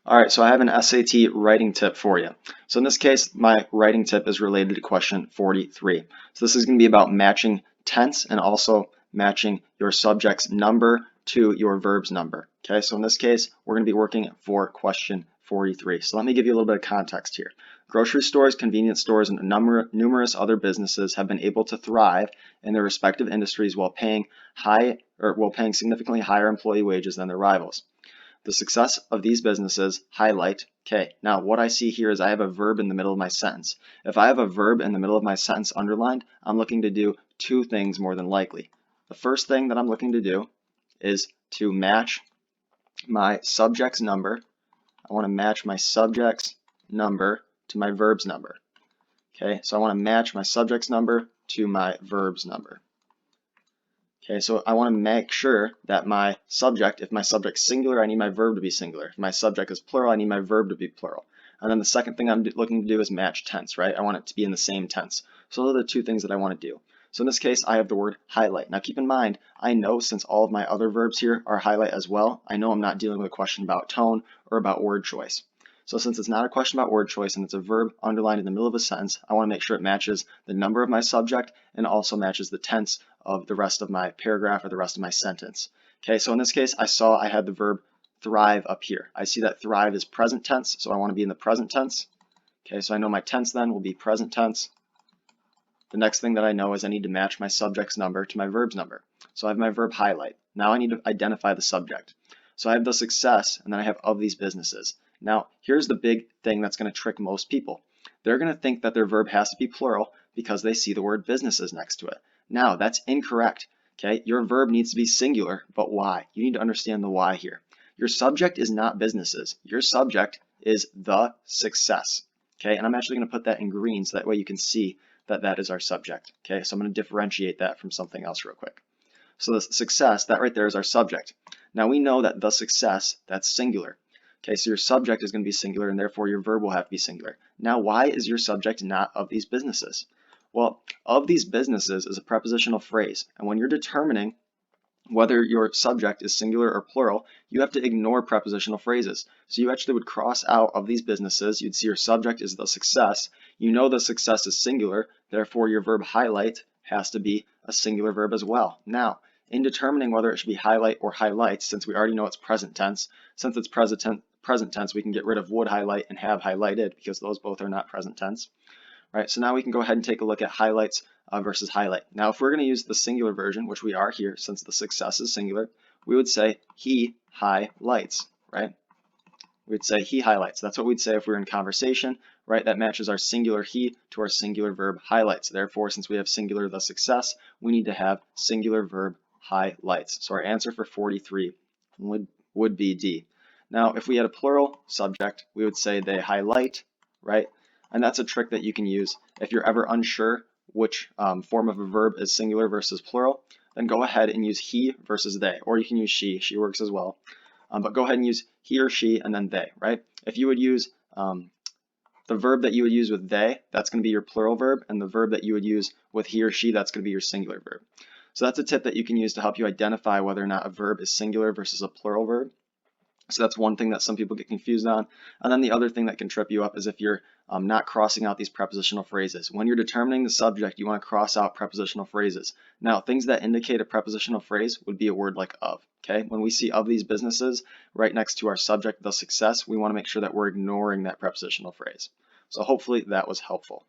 All right, so I have an SAT writing tip for you. So in this case, my writing tip is related to question 43. So this is going to be about matching tense and also matching your subject's number to your verb's number. Okay, so in this case, we're going to be working for question 43. So let me give you a little bit of context here. Grocery stores, convenience stores, and numerous other businesses have been able to thrive in their respective industries while paying significantly higher employee wages than their rivals. The success of these businesses highlight, okay, now what I see here is I have a verb in the middle of my sentence. If I have a verb in the middle of my sentence underlined, I'm looking to do two things more than likely. The first thing that I'm looking to do is to match my subject's number. I want to match my subject's number to my verb's number. Okay, so I want to match my subject's number to my verb's number. Okay, so I want to make sure that my subject, if my subject's singular, I need my verb to be singular. If my subject is plural, I need my verb to be plural. And then the second thing I'm looking to do is match tense, right? I want it to be in the same tense. So those are the two things that I want to do. So in this case, I have the word highlight. Now keep in mind, I know since all of my other verbs here are highlight as well, I know I'm not dealing with a question about tone or about word choice. So since it's not a question about word choice and it's a verb underlined in the middle of a sentence, I want to make sure it matches the number of my subject and also matches the tense of the rest of my paragraph or the rest of my sentence. Okay, so in this case, I saw I had the verb thrive up here. I see that thrive is present tense, so I want to be in the present tense. Okay, so I know my tense then will be present tense. The next thing that I know is I need to match my subject's number to my verb's number. So I have my verb highlight. Now I need to identify the subject. So I have the success, and then I have of these businesses. Now, here's the big thing that's going to trick most people. They're going to think that their verb has to be plural because they see the word businesses next to it. Now, that's incorrect. Okay, your verb needs to be singular, but why? You need to understand the why here. Your subject is not businesses. Your subject is the success. Okay, and I'm actually going to put that in green so that way you can see that that is our subject. Okay, so I'm going to differentiate that from something else real quick. So the success, that right there is our subject. Now we know that the success, that's singular. Okay, so your subject is going to be singular and therefore your verb will have to be singular. Now why is your subject not of these businesses? Well, of these businesses is a prepositional phrase, and when you're determining whether your subject is singular or plural, you have to ignore prepositional phrases. So you actually would cross out of these businesses. You'd see your subject is the success. You know the success is singular, therefore your verb highlight has to be a singular verb as well. Now, in determining whether it should be highlight or highlights, since we already know it's present tense, since it's present tense, we can get rid of would highlight and have highlighted because those both are not present tense. Right, so now we can go ahead and take a look at highlights versus highlight. Now, if we're going to use the singular version, which we are here, since the success is singular, we would say he highlights, right? We'd say he highlights. That's what we'd say if we were in conversation, right? That matches our singular he to our singular verb highlights. Therefore, since we have singular the success, we need to have singular verb highlights. So our answer for 43 would be D. Now, if we had a plural subject, we would say they highlight, right? And that's a trick that you can use if you're ever unsure which form of a verb is singular versus plural, then go ahead and use he versus they, or you can use she. She works as well. But go ahead and use he or she and then they, right? If you would use the verb that you would use with they, that's going to be your plural verb, and the verb that you would use with he or she, that's going to be your singular verb. So that's a tip that you can use to help you identify whether or not a verb is singular versus a plural verb. So that's one thing that some people get confused on. And then the other thing that can trip you up is if you're not crossing out these prepositional phrases. When you're determining the subject, you want to cross out prepositional phrases. Now, things that indicate a prepositional phrase would be a word like of. Okay, when we see of these businesses right next to our subject, the success, we want to make sure that we're ignoring that prepositional phrase. So hopefully that was helpful.